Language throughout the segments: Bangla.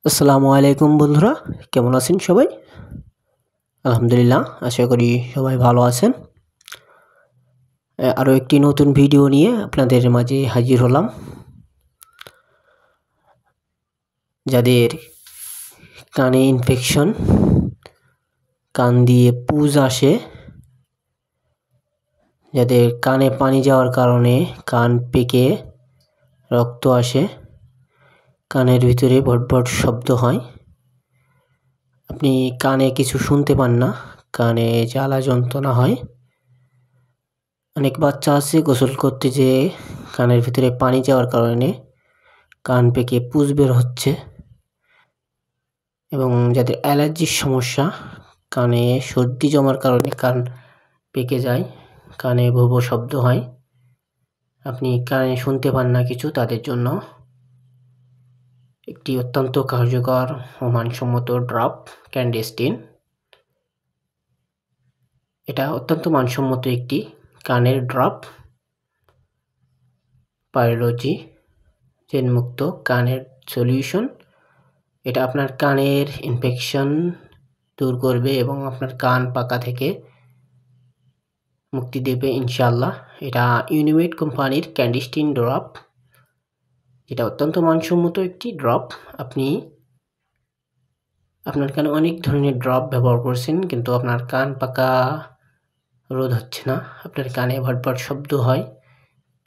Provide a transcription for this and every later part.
আসসালামু আলাইকুম বন্ধুরা, কেমন আছেন সবাই? আলহামদুলিল্লাহ, আশা করি সবাই ভালো আছেন। আরও একটি নতুন ভিডিও নিয়ে আপনাদের মাঝে হাজির হলাম। যাদের কানে ইনফেকশন, কান দিয়ে পুজ আসে, যাদের কানে পানি যাওয়ার কারণে কান পেকে রক্ত আসে, কানের ভিতরে ভটভট শব্দ হয়, আপনি কানে কিছু শুনতে পান না, কানে জ্বালা যন্ত্রণা হয়। অনেক বাচ্চা আছে গোসল করতে যেয়ে কানের ভিতরে পানি যাওয়ার কারণে কান পেকে পুজ বের হচ্ছে, এবং যাদের অ্যালার্জির সমস্যা, কানে সর্দি জমার কারণে কান পেকে যায়, কানে ভো ভো শব্দ হয়, আপনি কানে শুনতে পান না কিছু, তাদের জন্য একটি অত্যন্ত কার্যকর ও মানসম্মত ড্রপ ক্যান্ডিস্টিন। এটা অত্যন্ত মানসম্মত একটি কানের ড্রপ, পাইরোলজি জেনমুক্ত কানের সলিউশন। এটা আপনার কানের ইনফেকশন দূর করবে এবং আপনার কান পাকা থেকে মুক্তি দেবে ইনশাআল্লাহ। এটা ইউনিমেড কোম্পানির ক্যান্ডিস্টিন ড্রপ, যেটা অত্যন্ত মানসম্মত একটি ড্রপ। আপনি আপনার কানে অনেক ধরনের ড্রপ ব্যবহার করছেন, কিন্তু আপনার কান পাকা রোধ হচ্ছে না, আপনার কানে ভটভট শব্দ হয়,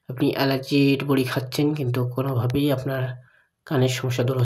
আপনি অ্যালার্জির বড়ি খাচ্ছেন, কিন্তু কোনোভাবেই আপনার কানের সমস্যা দূর